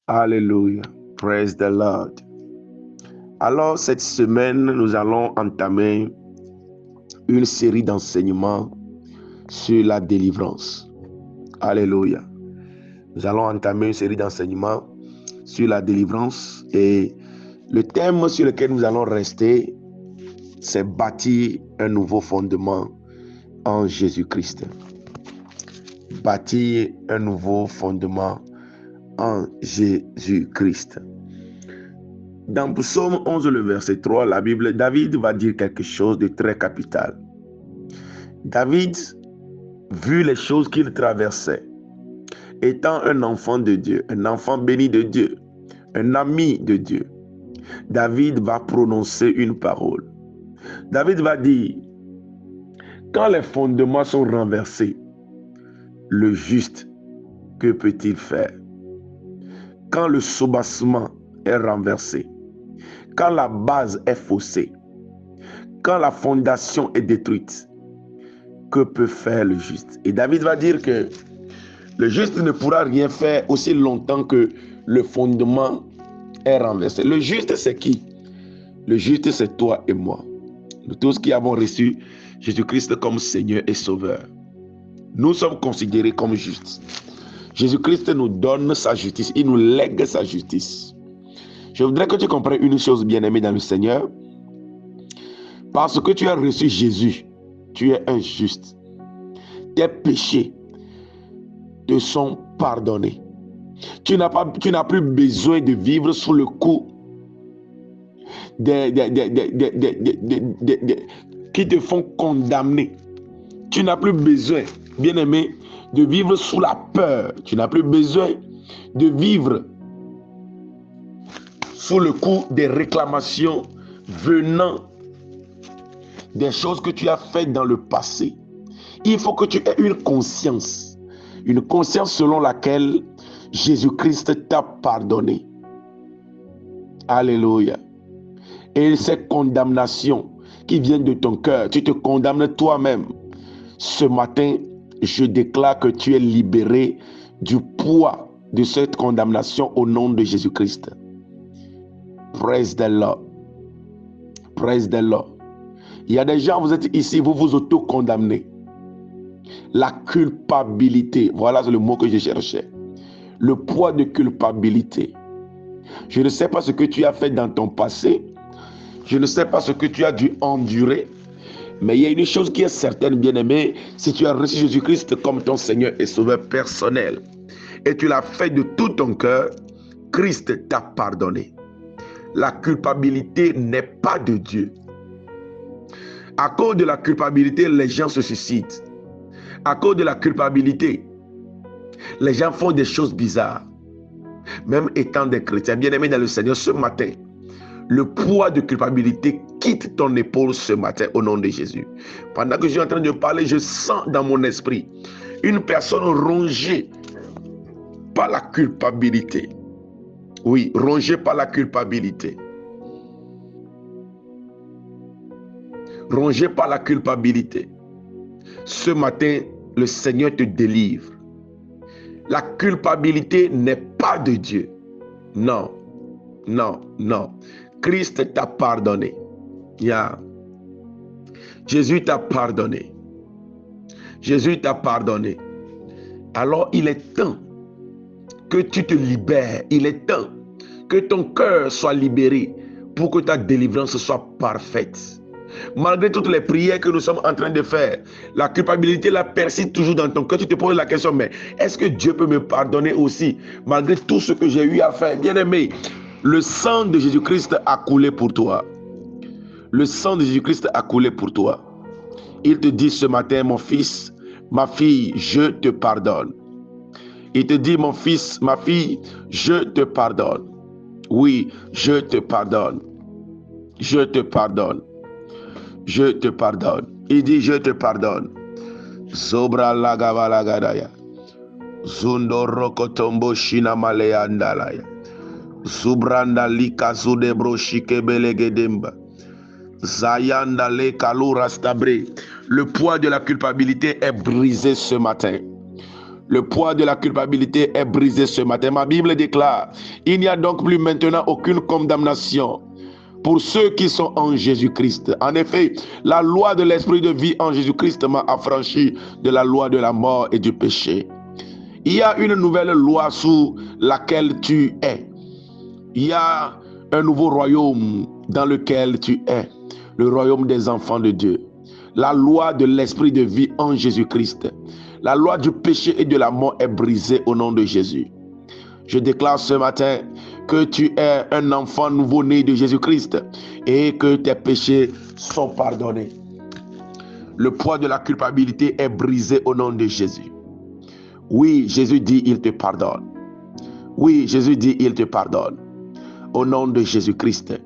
Alléluia. Praise the Lord. Alors, cette semaine, nous allons entamer une série d'enseignements sur la délivrance. Alléluia. Nous allons entamer une série d'enseignements sur la délivrance et le thème sur lequel nous allons rester, c'est bâtir un nouveau fondement en Jésus-Christ. Bâtir un nouveau fondement en Jésus-Christ. Dans Psaume 11, le verset 3, la Bible, David va dire quelque chose de très capital. David, vu les choses qu'il traversait, étant un enfant de Dieu, un enfant béni de Dieu, un ami de Dieu, David va prononcer une parole. David va dire, quand les fondements sont renversés, le juste, que peut-il faire? Quand le soubassement est renversé, quand la base est faussée, quand la fondation est détruite, que peut faire le juste? Et David va dire que le juste ne pourra rien faire aussi longtemps que le fondement est renversé. Le juste, c'est qui? Le juste, c'est toi et moi. Nous tous qui avons reçu Jésus-Christ comme Seigneur et Sauveur. Nous sommes considérés comme justes. Jésus-Christ nous donne sa justice. Il nous lègue sa justice. Je voudrais que tu comprennes une chose, bien-aimé dans le Seigneur. Parce que tu as reçu Jésus, tu es un juste. Tes péchés te sont pardonnés. Tu n'as plus besoin de vivre sous le coup qui te font condamner. Tu n'as plus besoin, bien-aimé, de vivre sous la peur. Tu n'as plus besoin de vivre sous le coup des réclamations venant des choses que tu as faites dans le passé. Il faut que tu aies une conscience selon laquelle Jésus-Christ t'a pardonné. Alléluia. Et ces condamnations qui viennent de ton cœur, tu te condamnes toi-même. Ce matin, je déclare que tu es libéré du poids de cette condamnation au nom de Jésus-Christ. Praise the Lord. Praise the Lord. Il y a des gens, vous êtes ici, vous vous auto-condamnez. La culpabilité, voilà le mot que je cherchais. Le poids de culpabilité. Je ne sais pas ce que tu as fait dans ton passé. Je ne sais pas ce que tu as dû endurer. Mais il y a une chose qui est certaine, bien-aimé. Si tu as reçu Jésus-Christ comme ton Seigneur et Sauveur personnel, et tu l'as fait de tout ton cœur, Christ t'a pardonné. La culpabilité n'est pas de Dieu. À cause de la culpabilité, les gens se suicident. À cause de la culpabilité, les gens font des choses bizarres. Même étant des chrétiens, bien-aimés dans le Seigneur, ce matin, le poids de culpabilité quitte ton épaule ce matin au nom de Jésus. Pendant que je suis en train de parler, je sens dans mon esprit une personne rongée par la culpabilité. Oui, rongée par la culpabilité. Rongée par la culpabilité. Ce matin, le Seigneur te délivre. La culpabilité n'est pas de Dieu. Non, non, non. Christ t'a pardonné. Yeah. Jésus t'a pardonné. Jésus t'a pardonné. Alors il est temps que tu te libères. Il est temps que ton cœur soit libéré pour que ta délivrance soit parfaite. Malgré toutes les prières que nous sommes en train de faire, la culpabilité la persiste toujours dans ton cœur. Tu te poses la question, mais est-ce que Dieu peut me pardonner aussi malgré tout ce que j'ai eu à faire? Bien-aimé, le sang de Jésus-Christ a coulé pour toi. Le sang de Jésus-Christ a coulé pour toi. Il te dit ce matin, mon fils, ma fille, je te pardonne. Il te dit, mon fils, ma fille, je te pardonne. Oui, je te pardonne. Je te pardonne. Je te pardonne. Il dit, je te pardonne. Zobra lagavalagadaya. Zundo rokotombo shinamaleandalaya. Zubranda likazudebro shikebelegedemba. Zayanda le kalura stabre. Le poids de la culpabilité est brisé ce matin. Le poids de la culpabilité est brisé ce matin. Ma Bible déclare, il n'y a donc plus maintenant aucune condamnation pour ceux qui sont en Jésus-Christ. En effet, la loi de l'esprit de vie en Jésus-Christ m'a affranchi de la loi de la mort et du péché. Il y a une nouvelle loi sous laquelle tu es. Il y a un nouveau royaume dans lequel tu es. Le royaume des enfants de Dieu. La loi de l'esprit de vie en Jésus-Christ. La loi du péché et de la mort est brisée au nom de Jésus. Je déclare ce matin que tu es un enfant nouveau-né de Jésus-Christ et que tes péchés sont pardonnés. Le poids de la culpabilité est brisé au nom de Jésus. Oui, Jésus dit, il te pardonne. Oui, Jésus dit, il te pardonne. Au nom de Jésus-Christ.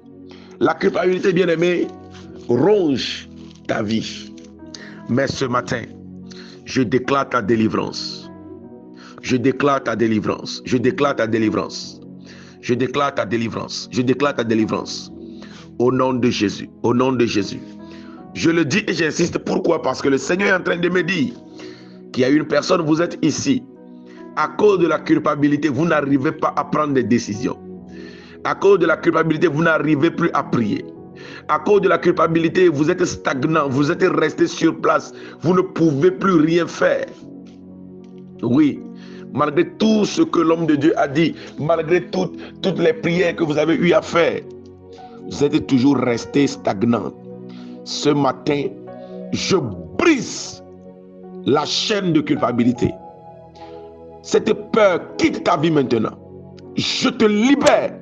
La culpabilité, bien-aimée, ronge ta vie. Mais ce matin, je déclare ta délivrance. Je déclare ta délivrance. Je déclare ta délivrance. Je déclare ta délivrance. Je déclare ta délivrance. Au nom de Jésus. Au nom de Jésus. Je le dis et j'insiste. Pourquoi? Parce que le Seigneur est en train de me dire qu'il y a une personne, vous êtes ici. À cause de la culpabilité, vous n'arrivez pas à prendre des décisions. À cause de la culpabilité, vous n'arrivez plus à prier. À cause de la culpabilité, vous êtes stagnant, vous êtes resté sur place, vous ne pouvez plus rien faire. Oui, malgré tout ce que l'homme de Dieu a dit, malgré toutes les prières que vous avez eu à faire, vous êtes toujours resté stagnant. Ce matin, je brise la chaîne de culpabilité. Cette peur quitte ta vie maintenant. Je te libère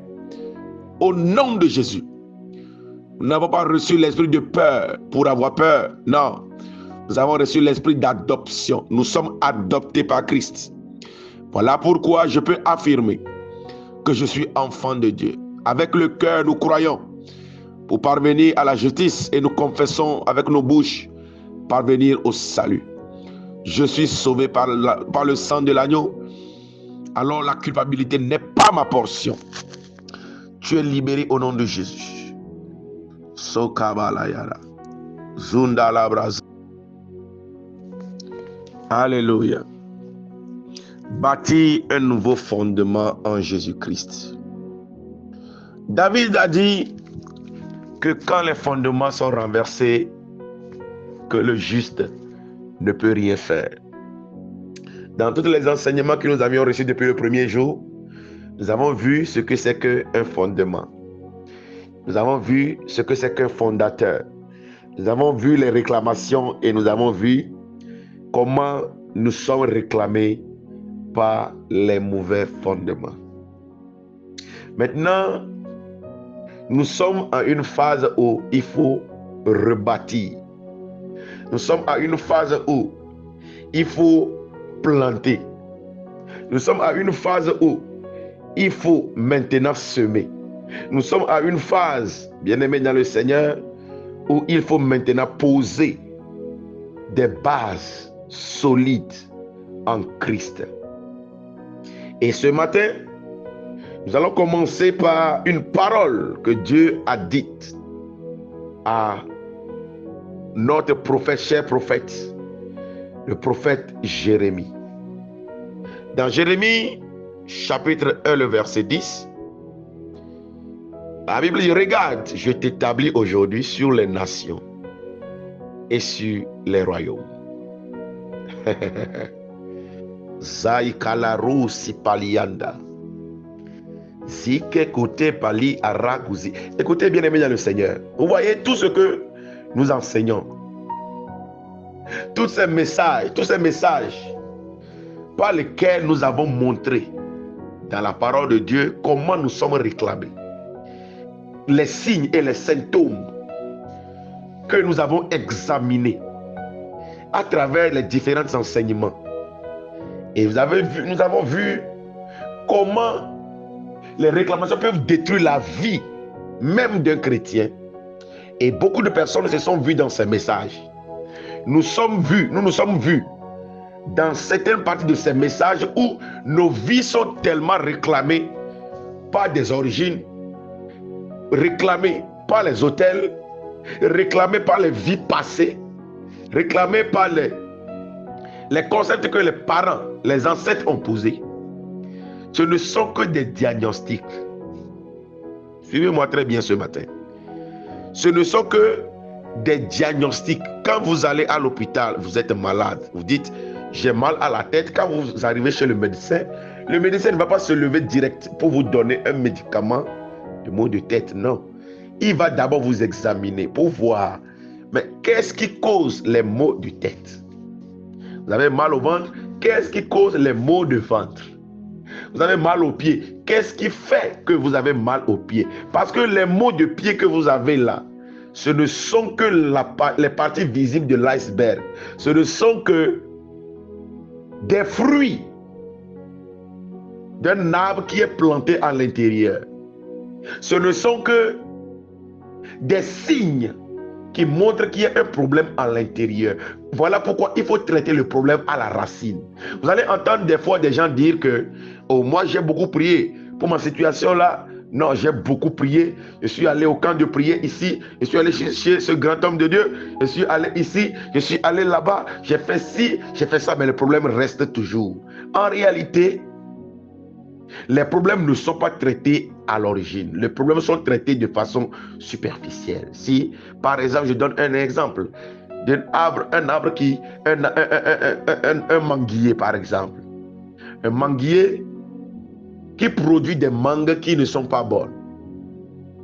au nom de Jésus. Nous n'avons pas reçu l'esprit de peur pour avoir peur. Non. Nous avons reçu l'esprit d'adoption. Nous sommes adoptés par Christ. Voilà pourquoi je peux affirmer que je suis enfant de Dieu. Avec le cœur, nous croyons pour parvenir à la justice et nous confessons avec nos bouches parvenir au salut. Je suis sauvé par le sang de l'agneau. Alors la culpabilité n'est pas ma portion. Tu es libéré au nom de Jésus. Sokabalayara. Zundalabraz. Alléluia. Bâtir un nouveau fondement en Jésus-Christ. David a dit que quand les fondements sont renversés, que le juste ne peut rien faire. Dans tous les enseignements que nous avions reçus depuis le premier jour, nous avons vu ce que c'est qu'un fondement. Nous avons vu ce que c'est qu'un fondateur. Nous avons vu les réclamations et nous avons vu comment nous sommes réclamés par les mauvais fondements. Maintenant, nous sommes à une phase où il faut rebâtir. Nous sommes à une phase où il faut planter. Nous sommes à une phase où il faut maintenant semer. Nous sommes à une phase, bien-aimés dans le Seigneur, où il faut maintenant poser des bases solides en Christ. Et ce matin, nous allons commencer par une parole que Dieu a dite à notre prophète, cher prophète, le prophète Jérémie. Dans Jérémie, chapitre 1, le verset 10, la Bible dit, regarde, je t'établis aujourd'hui sur les nations et sur les royaumes. Zaikalaru sipalianda. Zike kote pali araguzi. Écoutez bien aimé dans le Seigneur. Vous voyez tout ce que nous enseignons. Tous ces messages par lesquels nous avons montré dans la parole de Dieu comment nous sommes réclamés. Les signes et les symptômes que nous avons examinés à travers les différents enseignements. Et nous avons vu comment les réclamations peuvent détruire la vie même d'un chrétien. Et beaucoup de personnes se sont vues dans ces messages. Nous nous sommes vus dans certaines parties de ces messages où nos vies sont tellement réclamées par des origines, réclamées par les autels, réclamées par les vies passées, réclamées par les concepts que les parents, les ancêtres ont posées, ce ne sont que des diagnostics. Suivez-moi très bien ce matin. Ce ne sont que des diagnostics. Quand vous allez à l'hôpital, vous êtes malade, vous dites j'ai mal à la tête. Quand vous arrivez chez le médecin ne va pas se lever direct pour vous donner un médicament de maux de tête. Non. Il va d'abord vous examiner pour voir, mais qu'est-ce qui cause les maux de tête? Vous avez mal au ventre, qu'est-ce qui cause les maux de ventre? Vous avez mal aux pieds, qu'est-ce qui fait que vous avez mal aux pieds? Parce que les maux de pied que vous avez là, ce ne sont que les parties visibles de l'iceberg. Ce ne sont que des fruits d'un arbre qui est planté à l'intérieur. Ce ne sont que des signes qui montrent qu'il y a un problème à l'intérieur. Voilà pourquoi il faut traiter le problème à la racine. Vous allez entendre des fois des gens dire que oh, moi j'ai beaucoup prié pour ma situation là. Non, j'ai beaucoup prié. Je suis allé au camp de prière ici. Je suis allé chez ce grand homme de Dieu. Je suis allé ici. Je suis allé là-bas. J'ai fait ci, j'ai fait ça. Mais le problème reste toujours. En réalité, les problèmes ne sont pas traités à l'origine. Les problèmes sont traités de façon superficielle. Si, par exemple, je donne un exemple d'un arbre, un manguier, par exemple. Un manguier qui produit des mangues qui ne sont pas bonnes.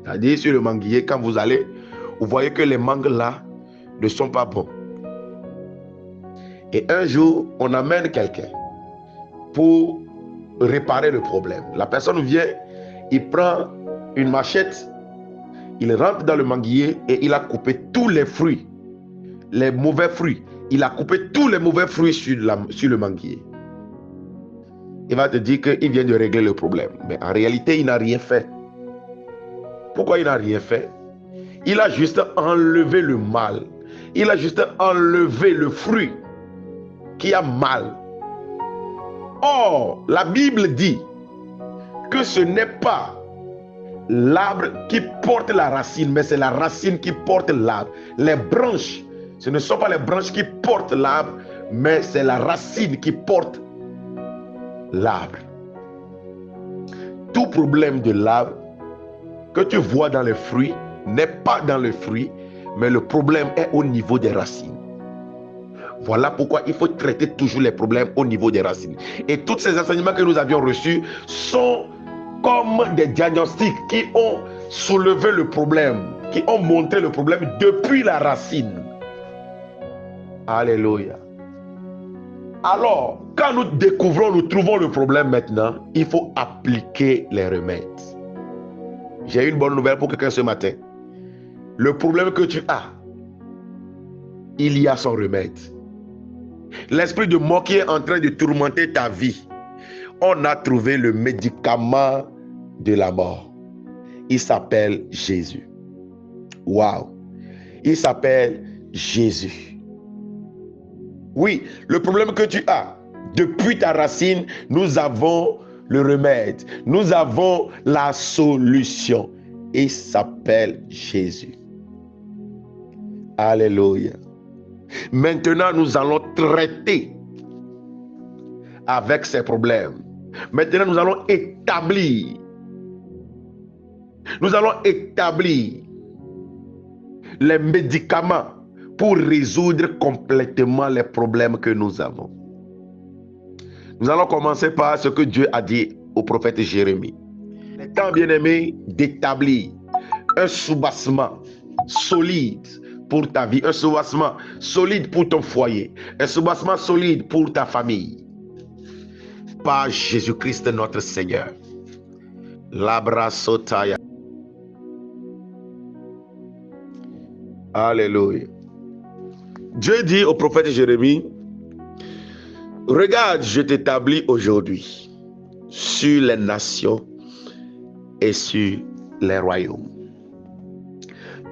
C'est-à-dire, sur le manguier, quand vous allez, vous voyez que les mangues là ne sont pas bonnes. Et un jour, on amène quelqu'un pour réparer le problème. La personne vient, il prend une machette, il rentre dans le manguier et il a coupé tous les fruits, les mauvais fruits. Il a coupé tous les mauvais fruits sur le manguier. Il va te dire qu'il vient de régler le problème. Mais en réalité, il n'a rien fait. Pourquoi il n'a rien fait? Il a juste enlevé le mal. Il a juste enlevé le fruit qui a mal. Or, la Bible dit que ce n'est pas l'arbre qui porte la racine, mais c'est la racine qui porte l'arbre. Les branches, ce ne sont pas les branches qui portent l'arbre, mais c'est la racine qui porte l'arbre. Tout problème de l'arbre que tu vois dans les fruits n'est pas dans les fruits, mais le problème est au niveau des racines. Voilà pourquoi il faut traiter toujours les problèmes au niveau des racines. Et tous ces enseignements que nous avions reçus sont comme des diagnostics qui ont soulevé le problème, qui ont montré le problème depuis la racine. Alléluia. Alors, quand nous découvrons, nous trouvons le problème maintenant, il faut appliquer les remèdes. J'ai une bonne nouvelle pour quelqu'un ce matin. Le problème que tu as, il y a son remède. L'esprit de mort qui est en train de tourmenter ta vie, on a trouvé le médicament de la mort. Il s'appelle Jésus. Waouh! Il s'appelle Jésus. Oui, le problème que tu as, depuis ta racine, nous avons le remède. Nous avons la solution. Il s'appelle Jésus. Alléluia. Maintenant, nous allons traiter avec ces problèmes. Maintenant, nous allons établir. Nous allons établir les médicaments pour résoudre complètement les problèmes que nous avons. Nous allons commencer par ce que Dieu a dit au prophète Jérémie. Il est temps, bien-aimé, d'établir un soubassement solide pour ta vie, un soubassement solide pour ton foyer, un soubassement solide pour ta famille. Par Jésus-Christ notre Seigneur. Labrasotaya. Alléluia. Dieu dit au prophète Jérémie, regarde, je t'établis aujourd'hui sur les nations et sur les royaumes.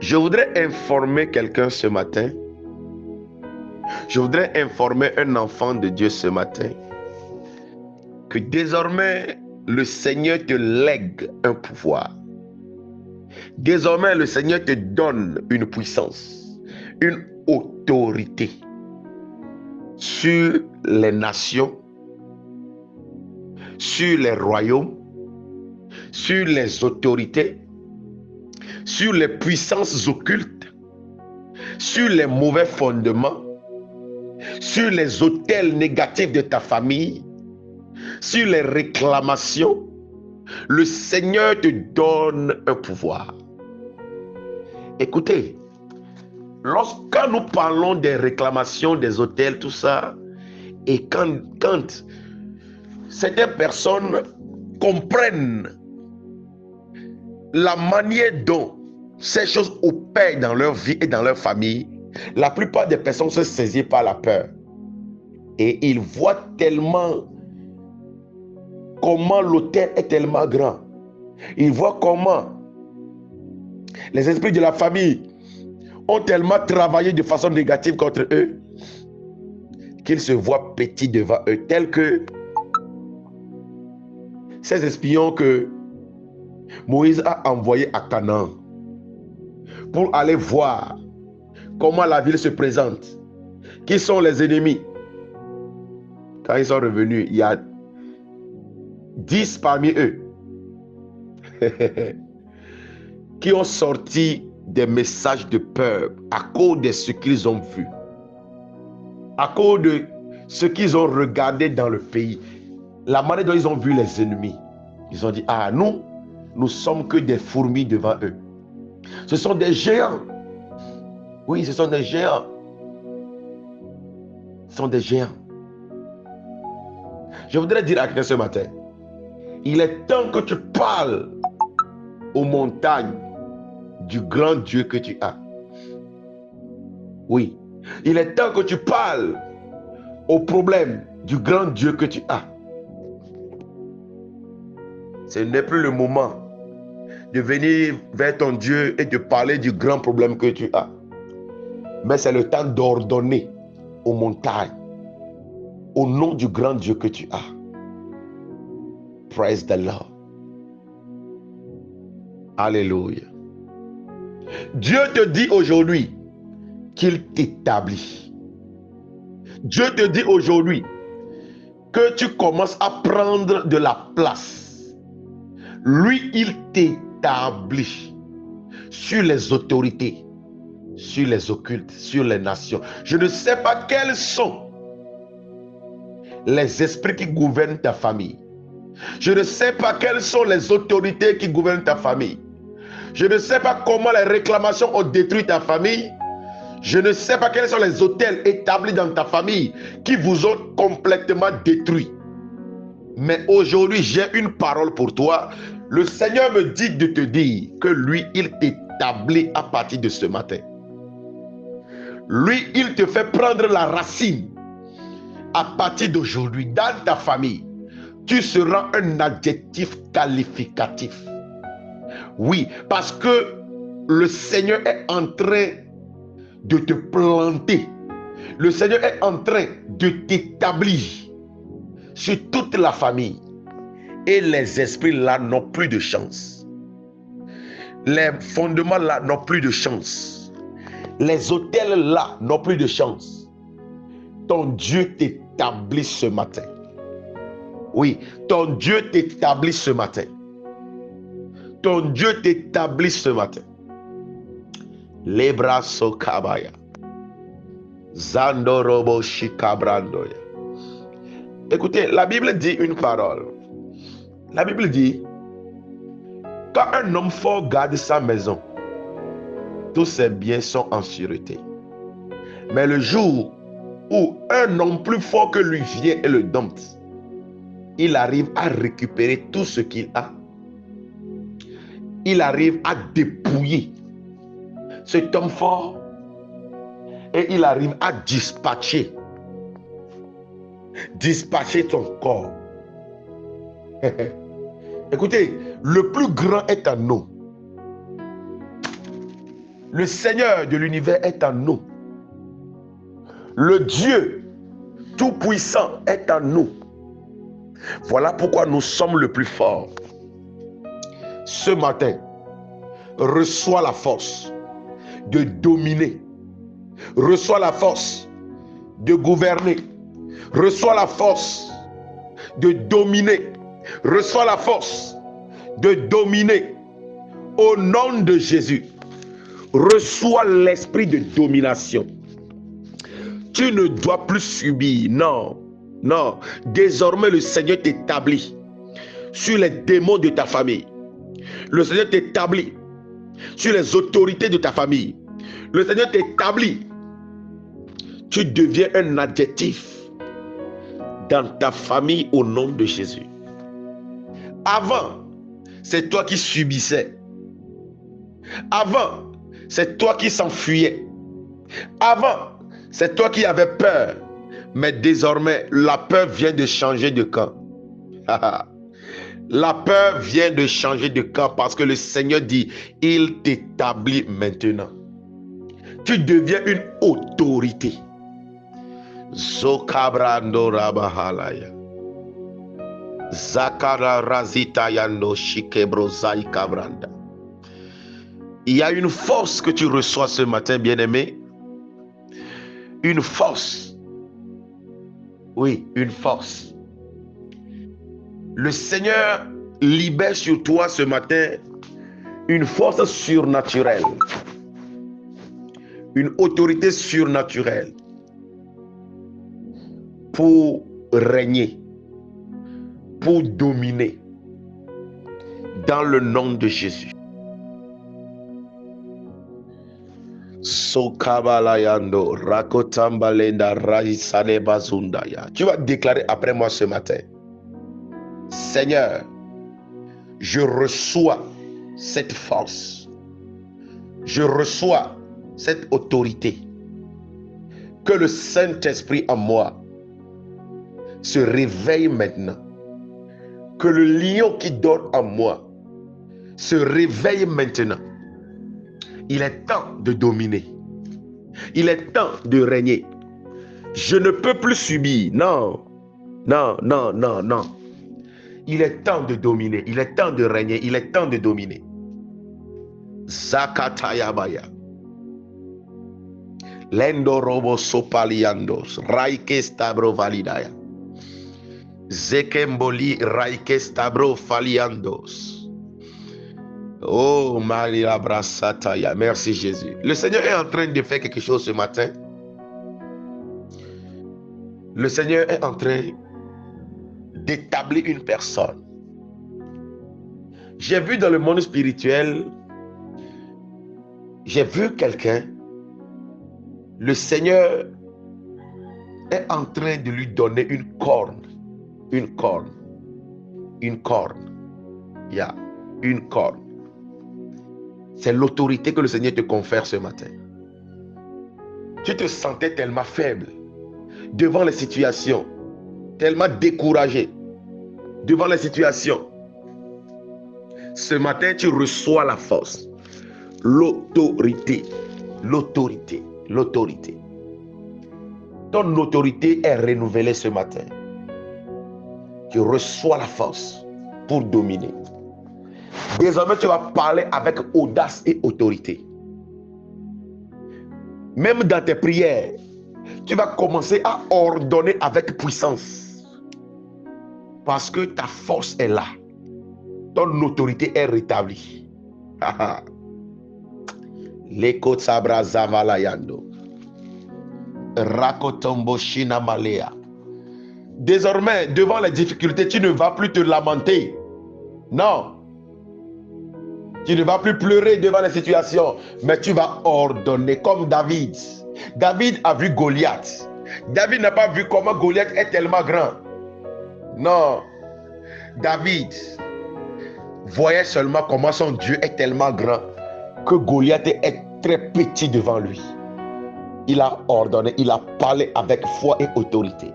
Je voudrais informer quelqu'un ce matin. Je voudrais informer un enfant de Dieu ce matin que désormais le Seigneur te lègue un pouvoir. Désormais le Seigneur te donne une puissance, une autorité sur les nations sur les royaumes, sur les autorités, sur les puissances occultes, sur les mauvais fondements, sur les autels négatifs de ta famille, sur les réclamations, le Seigneur te donne un pouvoir. Écoutez, lorsque nous parlons des réclamations, des autels, tout ça, et quand certaines personnes comprennent la manière dont ces choses opèrent dans leur vie et dans leur famille, la plupart des personnes se saisissent par la peur. Et ils voient tellement comment l'autel est tellement grand. Ils voient comment les esprits de la famille ont tellement travaillé de façon négative contre eux qu'ils se voient petits devant eux, tels que ces espions que Moïse a envoyés à Canaan pour aller voir comment la ville se présente, qui sont les ennemis. Quand ils sont revenus, il y a 10 parmi eux qui ont sorti des messages de peur à cause de ce qu'ils ont vu, à cause de ce qu'ils ont regardé dans le pays, la manière dont ils ont vu les ennemis. Ils ont dit, ah, nous sommes que des fourmis devant eux. Ce sont des géants. Oui, ce sont des géants. Ce sont des géants. Je voudrais dire à quelqu'un ce matin, il est temps que tu parles aux montagnes du grand Dieu que tu as. Oui, il est temps que tu parles aux problèmes du grand Dieu que tu as. Ce n'est plus le moment de venir vers ton Dieu et de parler du grand problème que tu as. Mais c'est le temps d'ordonner aux montagnes, au nom du grand Dieu que tu as. Praise the Lord. Alléluia. Dieu te dit aujourd'hui qu'il t'établit. Dieu te dit aujourd'hui que tu commences à prendre de la place. Lui, il t'établit sur les autorités, sur les occultes, sur les nations. Je ne sais pas quels sont les esprits qui gouvernent ta famille. Je ne sais pas quelles sont les autorités qui gouvernent ta famille. Je ne sais pas comment les réclamations ont détruit ta famille. Je ne sais pas quels sont les autels établis dans ta famille qui vous ont complètement détruit. Mais aujourd'hui, j'ai une parole pour toi. Le Seigneur me dit de te dire que lui, il t'établit à partir de ce matin. Lui, il te fait prendre la racine à partir d'aujourd'hui dans ta famille. Tu seras un adjectif qualificatif. Oui, parce que le Seigneur est en train de te planter. Le Seigneur est en train de t'établir sur toute la famille. Et les esprits là n'ont plus de chance. Les fondements là n'ont plus de chance. Les autels là n'ont plus de chance. Ton Dieu t'établit ce matin. Oui, ton Dieu t'établit ce matin. Ton Dieu t'établit ce matin. Lebraso kabaya. Zandorobo shikabrandoya. Écoutez, la Bible dit une parole. La Bible dit, quand un homme fort garde sa maison, tous ses biens sont en sûreté. Mais le jour où un homme plus fort que lui vient et le dompte, il arrive à récupérer tout ce qu'il a. Il arrive à dépouiller cet homme fort et il arrive à dispatcher ton corps. Écoutez, le plus grand est en nous. Le Seigneur de l'univers est en nous. Le Dieu tout-puissant est en nous. Voilà pourquoi nous sommes le plus fort. Ce matin, reçois la force de dominer. Reçois la force de gouverner. Reçois la force de dominer. Reçois la force de dominer au nom de Jésus. Reçois l'esprit de domination. Tu ne dois plus subir. Non, non. Désormais, le Seigneur t'établit sur les démons de ta famille. Le Seigneur t'établit sur les autorités de ta famille. Le Seigneur t'établit. Tu deviens un adjectif dans ta famille au nom de Jésus. Avant, c'est toi qui subissais. Avant, c'est toi qui s'enfuyais. Avant, c'est toi qui avais peur. Mais désormais, la peur vient de changer de camp. La peur vient de changer de camp parce que le Seigneur dit, il t'établit maintenant. Tu deviens une autorité. Zokabrando rabahalaya. Zakara razita yando shikebro zai kabranda. Il y a une force que tu reçois ce matin, bien-aimé. Une force. Oui, une force. Le Seigneur libère sur toi ce matin une force surnaturelle. Une autorité surnaturelle. Pour régner. Pour dominer. Dans le nom de Jésus. Sokabalayando, Rakotambalenda, Raisane Bazundaya. Tu vas déclarer après moi ce matin. Seigneur, je reçois cette force. Je reçois cette autorité. Que le Saint-Esprit en moi se réveille maintenant. Que le lion qui dort en moi se réveille maintenant. Il est temps de dominer. Il est temps de régner. Je ne peux plus subir. Non. Non, non, non, non. Il est temps de dominer. Il est temps de régner. Il est temps de dominer. Zakatayabaya. Lendorobo sopaliandos. Raike stabro validaya. Zekemboli raike stabro faliandos. Oh, Maria Brassataya. Merci Jésus. Le Seigneur est en train de faire quelque chose ce matin. Le Seigneur est en train d'établir une personne. J'ai vu dans le monde spirituel, j'ai vu quelqu'un. Le Seigneur est en train de lui donner une corne. Une corne. Une corne. Il y a une corne. C'est l'autorité que le Seigneur te confère ce matin. Tu te sentais tellement faible devant les situations, tellement découragé devant les situations. Ce matin, tu reçois la force, l'autorité, l'autorité, l'autorité. Ton autorité est renouvelée ce matin. Tu reçois la force pour dominer. Désormais, tu vas parler avec audace et autorité. Même dans tes prières, tu vas commencer à ordonner avec puissance. Parce que ta force est là. Ton autorité est rétablie. Leko sabra zavalayando. Rakotombo shina malea. Désormais, devant les difficultés, tu ne vas plus te lamenter. Non. Tu ne vas plus pleurer devant les situations, mais tu vas ordonner comme David. David a vu Goliath. David n'a pas vu comment Goliath est tellement grand. Non. David voyait seulement comment son Dieu est tellement grand que Goliath est très petit devant lui. Il a ordonné, il a parlé avec foi et autorité.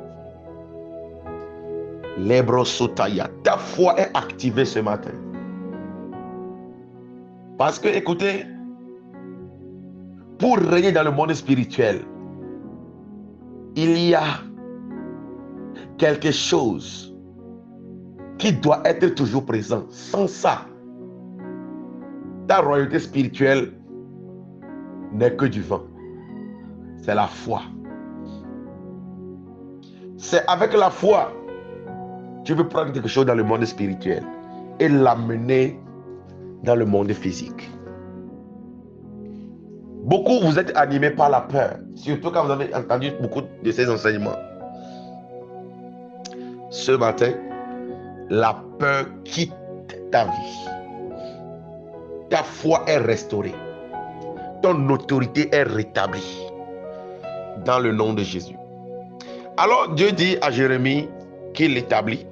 Lebrosotaya, ta foi est activée ce matin. Parce que, écoutez, pour régner dans le monde spirituel, il y a quelque chose qui doit être toujours présent. Sans ça, ta royauté spirituelle n'est que du vent. C'est la foi. C'est avec la foi Tu veux prendre quelque chose dans le monde spirituel et l'amener dans le monde physique. Beaucoup, vous êtes animés par la peur, surtout quand vous avez entendu beaucoup de ces enseignements. Ce matin, la peur quitte ta vie. Ta foi est restaurée. Ton autorité est rétablie. Dans le nom de Jésus. Alors Dieu dit à Jérémie qu'il l'établit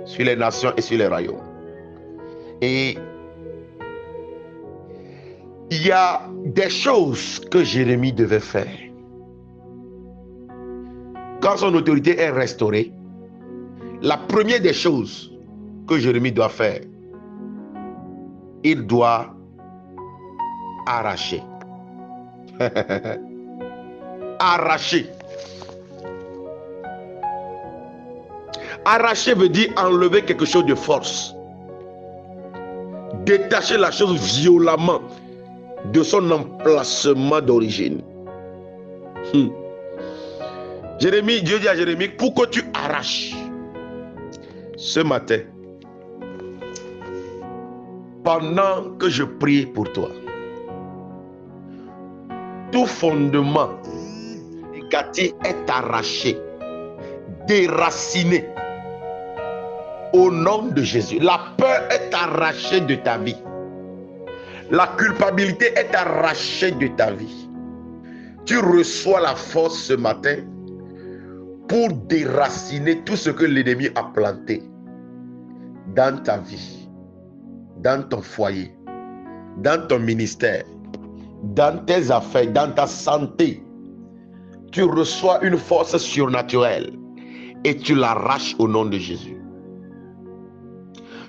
sur les nations et sur les royaumes. Et il y a des choses que Jérémie devait faire. Quand son autorité est restaurée, la première des choses que Jérémie doit faire, il doit arracher. Arracher. Arracher veut dire enlever quelque chose de force. Détacher la chose violemment de son emplacement d'origine. Jérémie, Dieu dit à Jérémie, pour que tu arraches ce matin, pendant que je prie pour toi, tout fondement négatif est arraché, déraciné au nom de Jésus. La peur est arrachée de ta vie. La culpabilité est arrachée de ta vie. Tu reçois la force ce matin pour déraciner tout ce que l'ennemi a planté dans ta vie, dans ton foyer, dans ton ministère, dans tes affaires, dans ta santé. Tu reçois une force surnaturelle et tu l'arraches au nom de Jésus.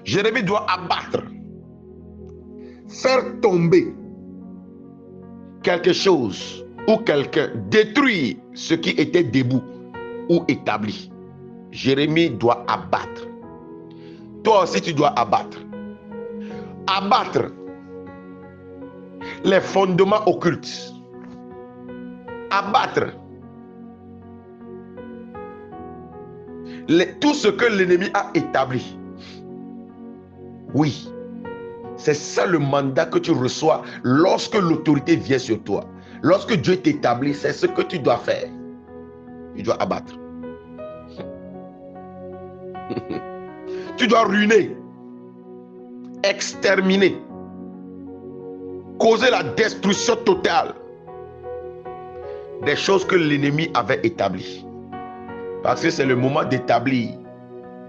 Jérémie doit abattre, faire tomber quelque chose ou quelqu'un, détruire ce qui était debout ou établi. Jérémie doit abattre. Toi aussi tu dois abattre. Abattre les fondements occultes. Abattre tout ce que l'ennemi a établi. Oui, c'est ça le mandat que tu reçois lorsque l'autorité vient sur toi. Lorsque Dieu t'établit, c'est ce que tu dois faire. Tu dois abattre. Tu dois ruiner, exterminer, causer la destruction totale des choses que l'ennemi avait établies. Parce que c'est le moment d'établir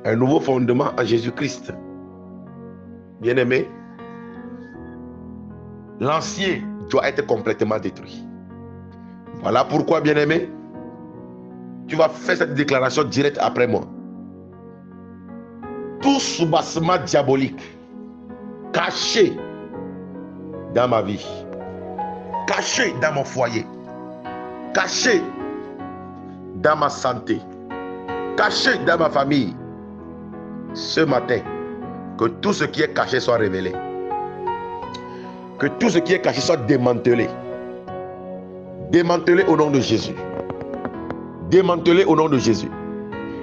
un nouveau fondement en Jésus-Christ. Bien-aimé, l'ancien doit être complètement détruit. Voilà pourquoi, bien-aimé, tu vas faire cette déclaration directe après moi. Tout soubassement diabolique caché dans ma vie, caché dans mon foyer, caché dans ma santé, caché dans ma famille, ce matin, que tout ce qui est caché soit révélé. Que tout ce qui est caché soit démantelé. Démantelé au nom de Jésus. Démantelé au nom de Jésus.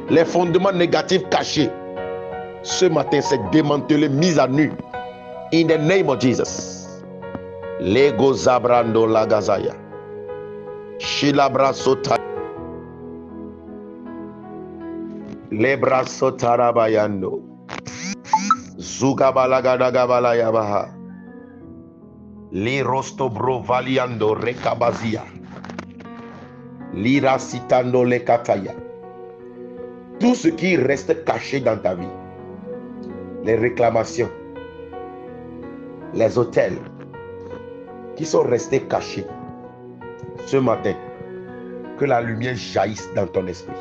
Les fondements négatifs cachés, ce matin, c'est démantelé, mis à nu. In the name of Jesus. Lego zabrando lagazaya. Shilabra sota. Lebra sotarabayando. Zugabalagadaga yabaha. Li rostobro valiando rekabazia. Lira citando le kataya. Tout ce qui reste caché dans ta vie, les réclamations, les hôtels qui sont restés cachés, ce matin, que la lumière jaillisse dans ton esprit,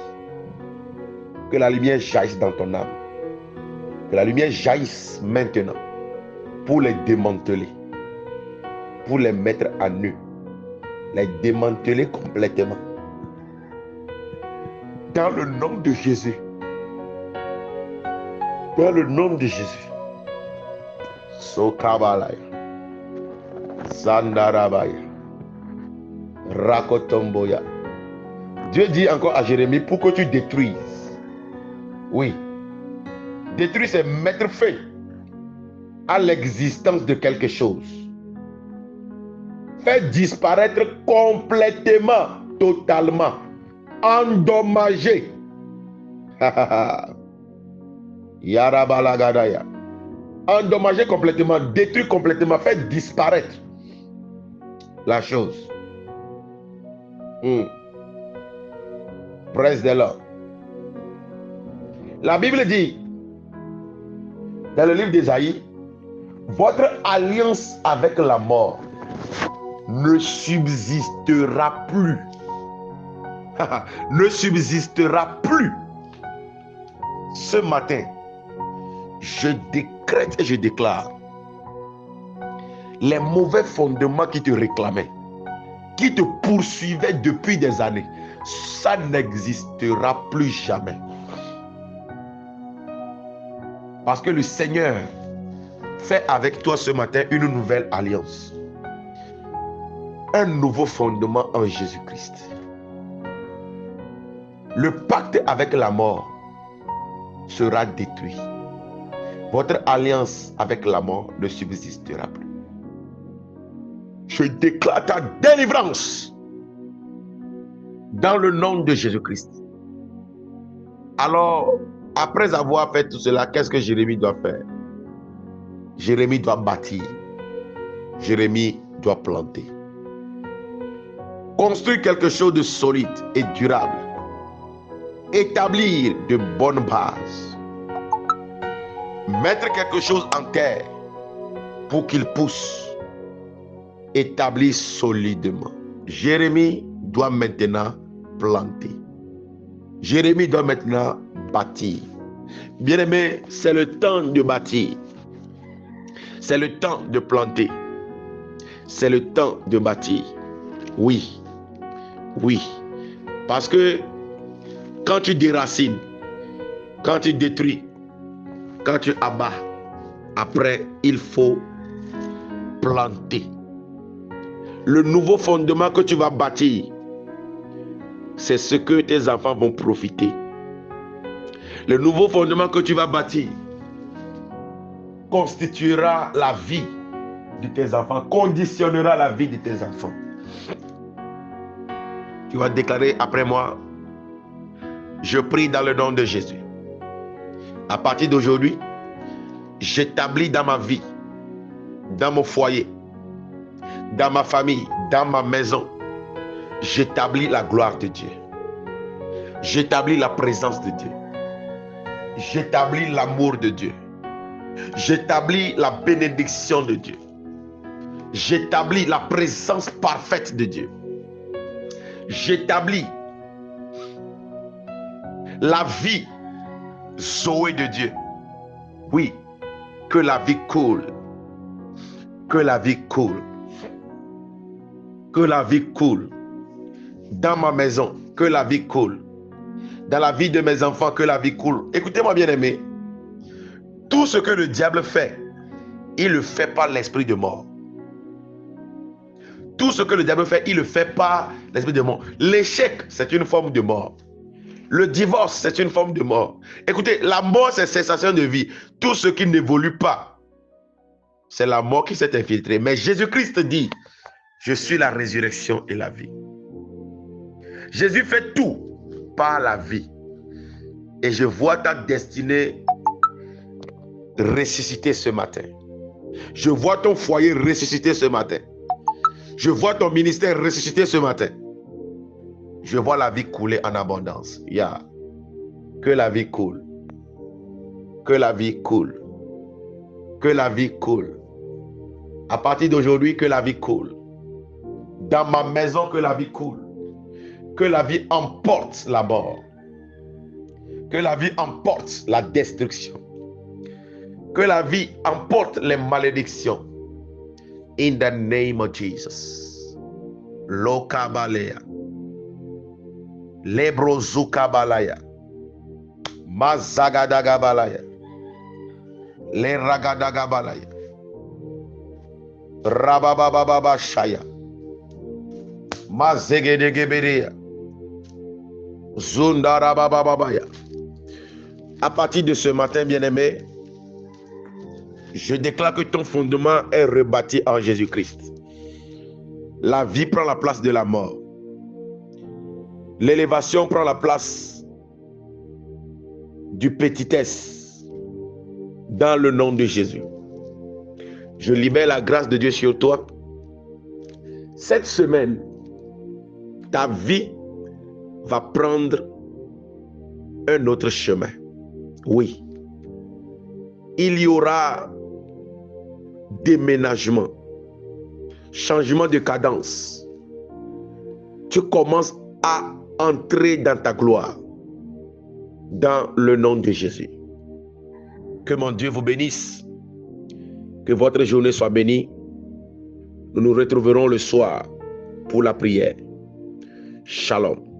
que la lumière jaillisse dans ton âme, que la lumière jaillisse maintenant pour les démanteler, pour les mettre à nu, les démanteler complètement. Dans le nom de Jésus. Dans le nom de Jésus. Sokabalaya. Zandarabaya. Rakotomboya. Dieu dit encore à Jérémie, pour que tu détruises. Oui. Détruire, c'est mettre fin à l'existence de quelque chose. Faire disparaître complètement, totalement, endommager. Yarabalagadaya. Endommager complètement, détruire complètement, faire disparaître la chose. Praise the Lord. La Bible dit, dans le livre d'Ésaïe, votre alliance avec la mort ne subsistera plus. Ne subsistera plus. Ce matin, je décrète et je déclare, les mauvais fondements qui te réclamaient, qui te poursuivaient depuis des années, ça n'existera plus jamais. Parce que le Seigneur fait avec toi ce matin une nouvelle alliance. Un nouveau fondement en Jésus-Christ. Le pacte avec la mort sera détruit. Votre alliance avec la mort ne subsistera plus. Je déclare ta délivrance dans le nom de Jésus-Christ. Alors, après avoir fait tout cela, qu'est-ce que Jérémie doit faire? Jérémie doit bâtir. Jérémie doit planter. Construire quelque chose de solide et durable. Établir de bonnes bases. Mettre quelque chose en terre pour qu'il pousse. Établir solidement. Jérémie doit maintenant planter. Jérémie doit maintenant bâtir. Bien-aimé, c'est le temps de bâtir. C'est le temps de planter. C'est le temps de bâtir. Oui. Oui. Parce que quand tu déracines, quand tu détruis, quand tu abats, après, il faut planter. Le nouveau fondement que tu vas bâtir, c'est ce que tes enfants vont profiter. Le nouveau fondement que tu vas bâtir constituera la vie de tes enfants, conditionnera la vie de tes enfants. Tu vas déclarer après moi, je prie dans le nom de Jésus. À partir d'aujourd'hui, j'établis dans ma vie, dans mon foyer, dans ma famille, dans ma maison, j'établis la gloire de Dieu. J'établis la présence de Dieu. J'établis l'amour de Dieu. J'établis la bénédiction de Dieu. J'établis la présence parfaite de Dieu. J'établis la vie Zoé de Dieu. Oui, que la vie coule. Que la vie coule. Que la vie coule. Dans ma maison, que la vie coule. Dans la vie de mes enfants, que la vie coule. Écoutez-moi bien aimé. Tout ce que le diable fait, il ne le fait pas l'esprit de mort. Tout ce que le diable fait, il ne le fait pas l'esprit de mort. L'échec, c'est une forme de mort. Le divorce, c'est une forme de mort. Écoutez, la mort, c'est cessation de vie. Tout ce qui n'évolue pas, c'est la mort qui s'est infiltrée. Mais Jésus-Christ dit, je suis la résurrection et la vie. Jésus fait tout par la vie. Et je vois ta destinée ressusciter ce matin. Je vois ton foyer ressusciter ce matin. Je vois ton ministère ressusciter ce matin. Je vois la vie couler en abondance. Yeah. Que la vie coule. Que la vie coule. Que la vie coule. À partir d'aujourd'hui, que la vie coule. Dans ma maison, que la vie coule. Que la vie emporte la mort. Que la vie emporte la destruction. Que la vie emporte les malédictions. In the name of Jesus. Lokabalea. Lebrozukabalaya. Mazagadagabalaya. Leragadagabalaya. Rababababashaya. Mazegedegeberea. Zundarabababaya. À partir de ce matin, bien-aimé, je déclare que ton fondement est rebâti en Jésus-Christ. La vie prend la place de la mort. L'élévation prend la place du petitesse dans le nom de Jésus. Je libère la grâce de Dieu sur toi. Cette semaine, ta vie va prendre un autre chemin. Oui. Il y aura déménagement, changement de cadence. Tu commences à entrer dans ta gloire. Dans le nom de Jésus. Que mon Dieu vous bénisse. Que votre journée soit bénie. Nous nous retrouverons le soir pour la prière. Shalom.